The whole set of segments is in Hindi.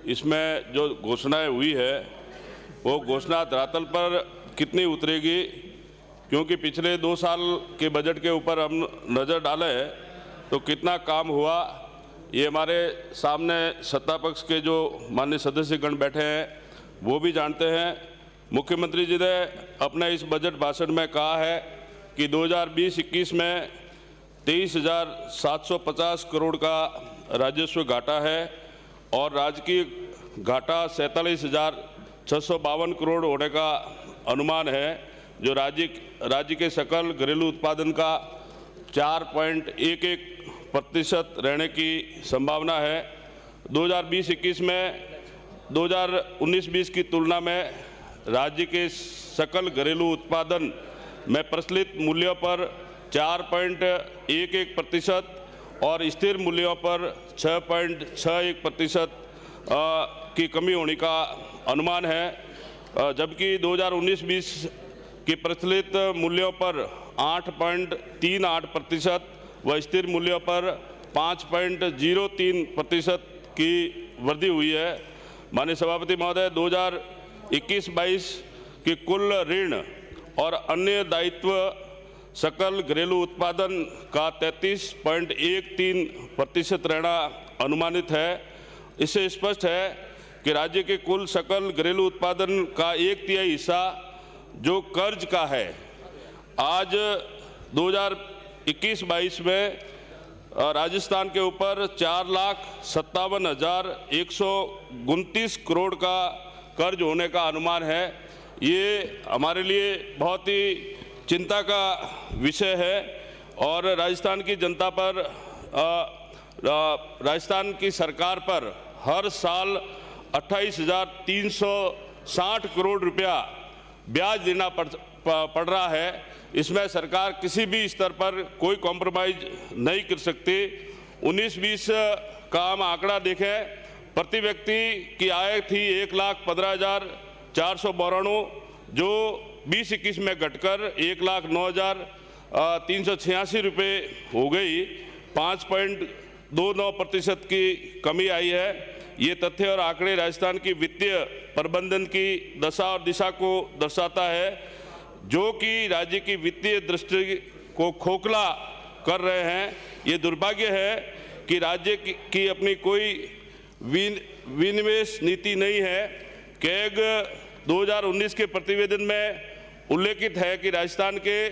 इसमें जो घोषणाएं हुई है वो घोषणा धरातल पर कितनी उतरेगी, क्योंकि पिछले 2 साल के बजट के ऊपर हम नज़र डालें तो कितना काम हुआ ये हमारे सामने सत्ता पक्ष के जो माननीय सदस्यगण बैठे हैं वो भी जानते हैं। मुख्यमंत्री जी ने अपने इस बजट भाषण में कहा है कि 2020-21 में 23,750 करोड़ का राजस्व घाटा है और राजकीय घाटा 47,652 करोड़ होने का अनुमान है, जो राज्य के सकल घरेलू उत्पादन का 4.11% रहने की संभावना है। 2020-21 में 2019-20 की तुलना में राज्य के सकल घरेलू उत्पादन में प्रचलित मूल्यों पर 4.11% और स्थिर मूल्यों पर 6.61% की कमी होने का अनुमान है, जबकि 2019-20 की प्रचलित मूल्यों पर 8.38% व स्थिर मूल्यों पर 5.03% की वृद्धि हुई है। माननीय सभापति महोदय, 2021-22 की कुल ऋण और अन्य दायित्व सकल घरेलू उत्पादन का 33.13% रहना अनुमानित है। इससे स्पष्ट है कि राज्य के कुल सकल घरेलू उत्पादन का 1/3 हिस्सा जो कर्ज का है, आज 2021-22 में राजस्थान के ऊपर 4,57,129 करोड़ का कर्ज होने का अनुमान है। ये हमारे लिए बहुत ही चिंता का विषय है और राजस्थान की जनता पर, राजस्थान की सरकार पर हर साल 28,360 करोड़ रुपया ब्याज देना पड़ रहा है। इसमें सरकार किसी भी स्तर पर कोई कॉम्प्रोमाइज नहीं कर सकती। 19-20 का हम आंकड़ा देखें, प्रति व्यक्ति की आय थी 1,15,492, जो 20-21 में घटकर 1,09,386 रुपये हो गई। 5.29% की कमी आई है। ये तथ्य और आंकड़े राजस्थान की वित्तीय प्रबंधन की दशा और दिशा को दर्शाता है, जो कि राज्य की वित्तीय दृष्टि को खोखला कर रहे हैं। ये दुर्भाग्य है कि राज्य की अपनी कोई विनिवेश नीति नहीं है। कैग 2019 के प्रतिवेदन में उल्लेखित है कि राजस्थान के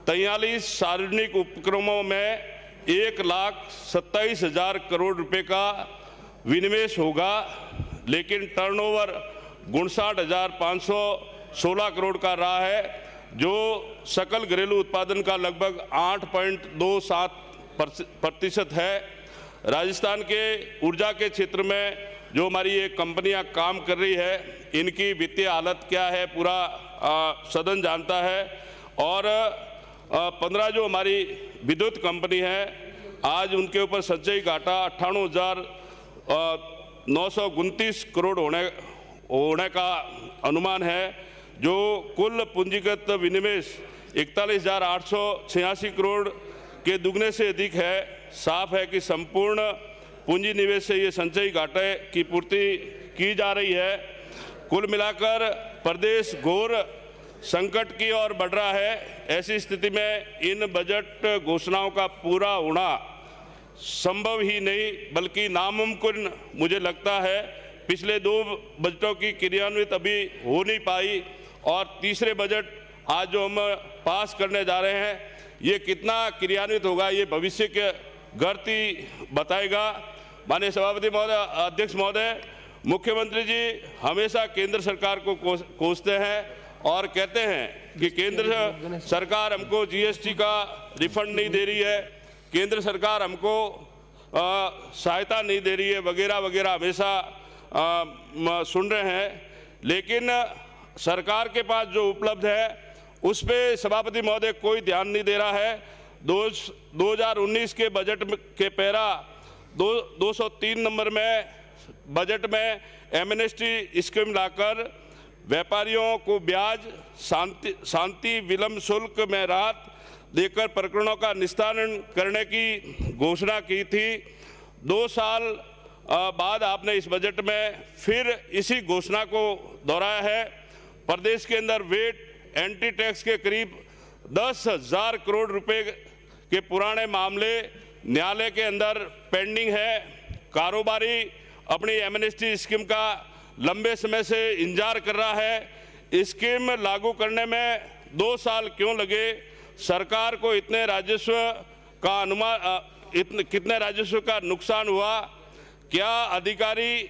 43 सार्वजनिक उपक्रमों में 1,27,000 करोड़ रुपए का विनिवेश होगा, लेकिन टर्नओवर 59,516 करोड़ का रहा है, जो सकल घरेलू उत्पादन का लगभग 8.27% है। राजस्थान के ऊर्जा के क्षेत्र में जो हमारी ये कंपनियां काम कर रही है, इनकी वित्तीय हालत क्या है पूरा सदन जानता है। और 15 जो हमारी विद्युत कंपनी है, आज उनके ऊपर संचयी घाटा 58,929 करोड़ होने का अनुमान है, जो कुल पूंजीगत विनिवेश 41,886 करोड़ के दुगने से अधिक है। साफ है कि संपूर्ण पूंजी निवेश से ये संचयी घाटे की पूर्ति की जा रही है। कुल मिलाकर प्रदेश घोर संकट की ओर बढ़ रहा है। ऐसी स्थिति में इन बजट घोषणाओं का पूरा होना संभव ही नहीं बल्कि नामुमकिन मुझे लगता है। पिछले 2 बजटों की क्रियान्वित अभी हो नहीं पाई और तीसरे बजट आज जो हम पास करने जा रहे हैं, ये कितना क्रियान्वित होगा ये भविष्य के गर्त ही बताएगा। माननीय सभापति महोदय, अध्यक्ष महोदय, मुख्यमंत्री जी हमेशा केंद्र सरकार को कोसते हैं और कहते हैं कि केंद्र सरकार हमको जीएसटी का रिफंड नहीं दे रही है, केंद्र सरकार हमको सहायता नहीं दे रही है, वगैरह वगैरह हमेशा सुन रहे हैं। लेकिन सरकार के पास जो उपलब्ध है उस पे सभापति महोदय कोई ध्यान नहीं दे रहा है। 2019 के बजट के पैरा 203 नंबर में बजट में एमनेस्टी स्कीम लाकर व्यापारियों को ब्याज, शांति विलंब शुल्क में राहत देकर प्रकरणों का निस्तारण करने की घोषणा की थी। 2 साल बाद आपने इस बजट में फिर इसी घोषणा को दोहराया है। प्रदेश के अंदर वेट एंटी टैक्स के करीब 10,000 करोड़ रुपए के पुराने मामले न्यायालय के अंदर पेंडिंग है। कारोबारी अपनी एमनेस्टी स्कीम का लंबे समय से इंतजार कर रहा है। स्कीम लागू करने में 2 साल क्यों लगे? सरकार को इतने राजस्व का कितने राजस्व का नुकसान हुआ? क्या अधिकारी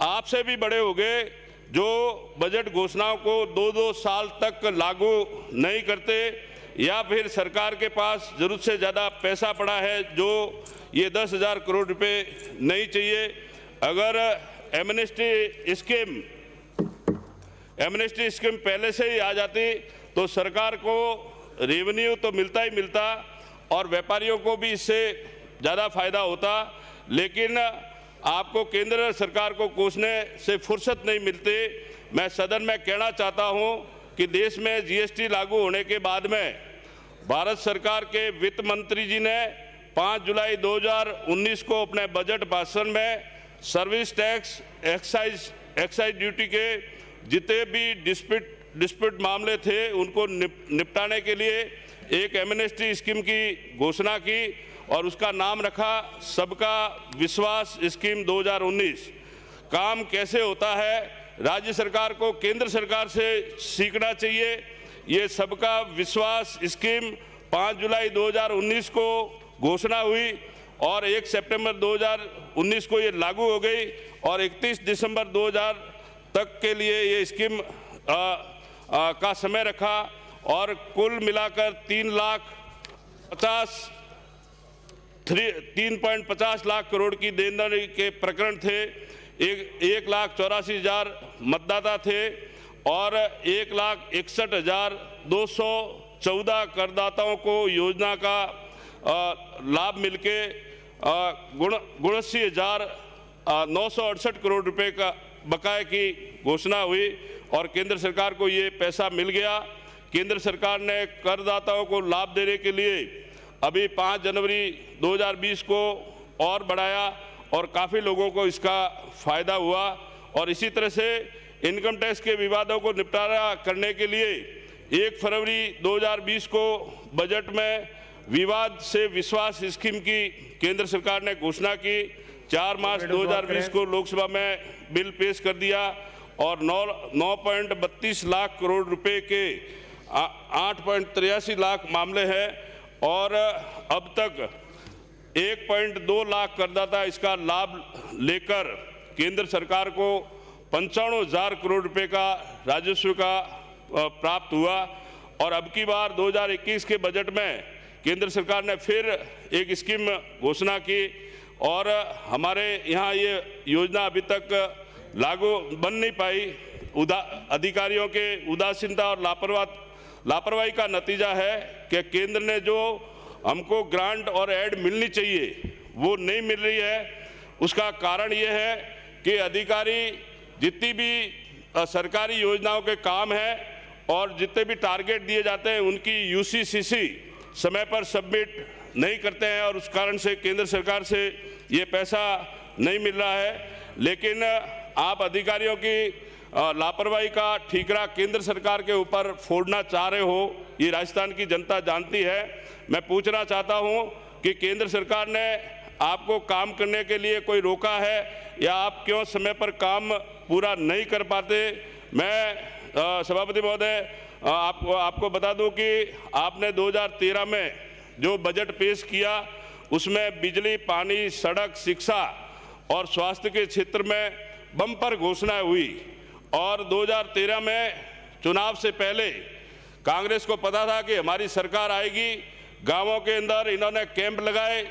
आपसे भी बड़े हो गए जो बजट घोषणाओं को 2-2 साल तक लागू नहीं करते, या फिर सरकार के पास जरूरत से ज़्यादा पैसा पड़ा है जो ये 10,000 करोड़ रुपए नहीं चाहिए? अगर एमनेस्टी स्कीम पहले से ही आ जाती तो सरकार को रेवेन्यू तो मिलता ही मिलता और व्यापारियों को भी इससे ज़्यादा फायदा होता, लेकिन आपको केंद्र सरकार को कोसने से फुर्सत नहीं मिलती। मैं सदन में कहना चाहता हूं कि देश में जीएसटी लागू होने के बाद में भारत सरकार के वित्त मंत्री जी ने 5 जुलाई 2019 को अपने बजट भाषण में सर्विस टैक्स, एक्साइज ड्यूटी के जितने भी डिस्प्यूट मामले थे उनको निपटाने के लिए एक एमनेस्टी स्कीम की घोषणा की और उसका नाम रखा सबका विश्वास स्कीम 2019। काम कैसे होता है, राज्य सरकार को केंद्र सरकार से सीखना चाहिए। ये सबका विश्वास स्कीम 5 जुलाई 2019 को घोषणा हुई और 1 सितंबर 2019 को ये लागू हो गई और 31 दिसंबर 2000 तक के लिए ये स्कीम का समय रखा और कुल मिलाकर 3.50 लाख करोड़ की देनदारी के प्रकरण थे। 1,84,000 मतदाता थे और 1,61,214 करदाताओं को योजना का लाभ मिलके 79,968 करोड़ रुपए का बकाये की घोषणा हुई और केंद्र सरकार को ये पैसा मिल गया। केंद्र सरकार ने करदाताओं को लाभ देने के लिए अभी 5 जनवरी 2020 को और बढ़ाया और काफ़ी लोगों को इसका फ़ायदा हुआ। और इसी तरह से इनकम टैक्स के विवादों को निपटारा करने के लिए 1 फरवरी 2020 को बजट में विवाद से विश्वास स्कीम की केंद्र सरकार ने घोषणा की। 4 मार्च 2020 को लोकसभा में बिल पेश कर दिया और 9.32 लाख करोड़ रुपए के 8.83 लाख मामले हैं और अब तक 1.2 लाख करदाता इसका लाभ लेकर केंद्र सरकार को 95,000 करोड़ रुपए का राजस्व का प्राप्त हुआ। और अब की बार 2021 के बजट में केंद्र सरकार ने फिर एक स्कीम घोषणा की और हमारे यहाँ ये योजना अभी तक लागू बन नहीं पाई। अधिकारियों के उदासीनता और लापरवाही का नतीजा है कि केंद्र ने जो हमको ग्रांट और ऐड मिलनी चाहिए वो नहीं मिल रही है। उसका कारण ये है कि अधिकारी जितनी भी सरकारी योजनाओं के काम है और जितने भी टारगेट दिए जाते हैं उनकी यूसीसीसी समय पर सबमिट नहीं करते हैं और उस कारण से केंद्र सरकार से ये पैसा नहीं मिल रहा है। लेकिन आप अधिकारियों की लापरवाही का ठीकरा केंद्र सरकार के ऊपर फोड़ना चाह रहे हो, ये राजस्थान की जनता जानती है। मैं पूछना चाहता हूं कि केंद्र सरकार ने आपको काम करने के लिए कोई रोका है या आप क्यों समय पर काम पूरा नहीं कर पाते? मैं सभापति महोदय आपको बता दूं कि आपने 2013 में जो बजट पेश किया उसमें बिजली, पानी, सड़क, शिक्षा और स्वास्थ्य के क्षेत्र में बम्पर घोषणाएं हुई और 2013 में चुनाव से पहले कांग्रेस को पता था कि हमारी सरकार आएगी। गांवों के अंदर इन्होंने कैंप लगाए,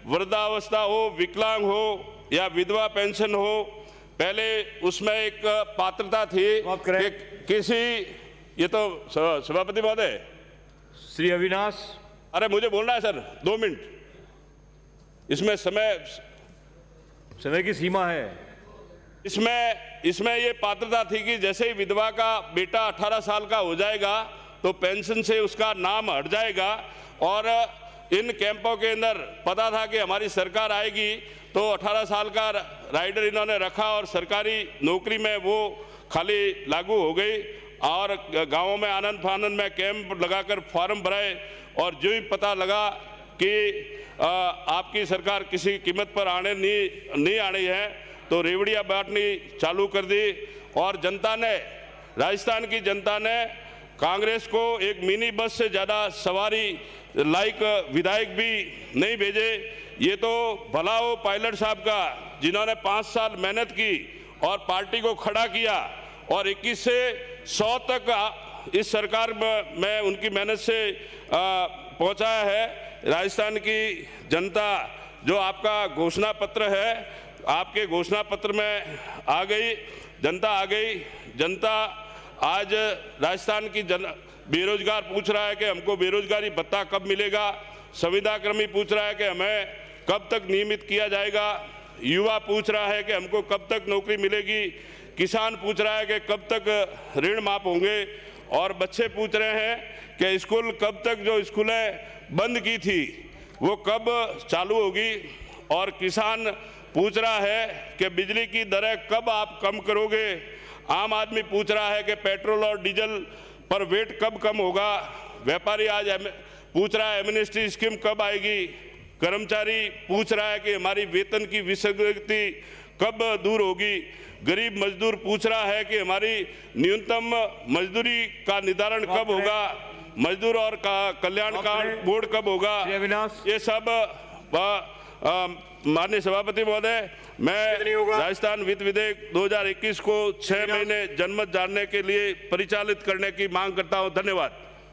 वृद्धावस्था हो, विकलांग हो या विधवा पेंशन हो। पहले उसमें एक पात्रता थी कि किसी, ये तो सभापति महोदय श्री अविनाश, अरे मुझे बोलना है सर, 2 मिनट, इसमें समय की सीमा है। इसमें ये पात्रता थी कि जैसे ही विधवा का बेटा 18 साल का हो जाएगा तो पेंशन से उसका नाम हट जाएगा। और इन कैंपों के अंदर पता था कि हमारी सरकार आएगी तो 18 साल का राइडर इन्होंने रखा और सरकारी नौकरी में वो खाली लागू हो गई और गांवों में आनंद फानंद में कैंप लगाकर फॉर्म भराए और जो ही पता लगा कि आपकी सरकार किसी कीमत पर नहीं आनी है तो रेवड़ियाँ बांटनी चालू कर दी और जनता ने, राजस्थान की जनता ने कांग्रेस को एक मिनी बस से ज़्यादा सवारी लाइक विधायक भी नहीं भेजे। ये तो भला हो पायलट साहब का जिन्होंने 5 साल मेहनत की और पार्टी को खड़ा किया और 21 से 100 तक इस सरकार में उनकी मेहनत से पहुंचाया है। राजस्थान की जनता जो आपका घोषणा पत्र है, आपके घोषणा पत्र में आ गई, जनता आ गई। जनता आज राजस्थान की बेरोजगार पूछ रहा है कि हमको बेरोजगारी भत्ता कब मिलेगा, संविदा कर्मी पूछ रहा है कि हमें कब तक नियमित किया जाएगा, युवा पूछ रहा है कि हमको कब तक नौकरी मिलेगी, किसान पूछ रहा है कि कब तक ऋण माफ होंगे और बच्चे पूछ रहे हैं कि स्कूल कब तक जो स्कूलें बंद की थी वो कब चालू होगी और किसान पूछ रहा है कि बिजली की दरें कब आप कम करोगे। आम आदमी पूछ रहा है कि पेट्रोल और डीजल पर वेट कब कम होगा। व्यापारी आज पूछ रहा है एमनेस्टी स्कीम कब आएगी। कर्मचारी पूछ रहा है कि हमारी वेतन की विसंगति कब दूर होगी। गरीब मजदूर पूछ रहा है कि हमारी न्यूनतम मजदूरी का निर्धारण कब होगा, मजदूर और कल्याण कार्ड बोर्ड कब होगा। ये सब माननीय सभापति महोदय, मैं राजस्थान वित्त विधेयक 2021 को 6 महीने जनमत जानने के लिए परिचालित करने की मांग करता हूं। धन्यवाद।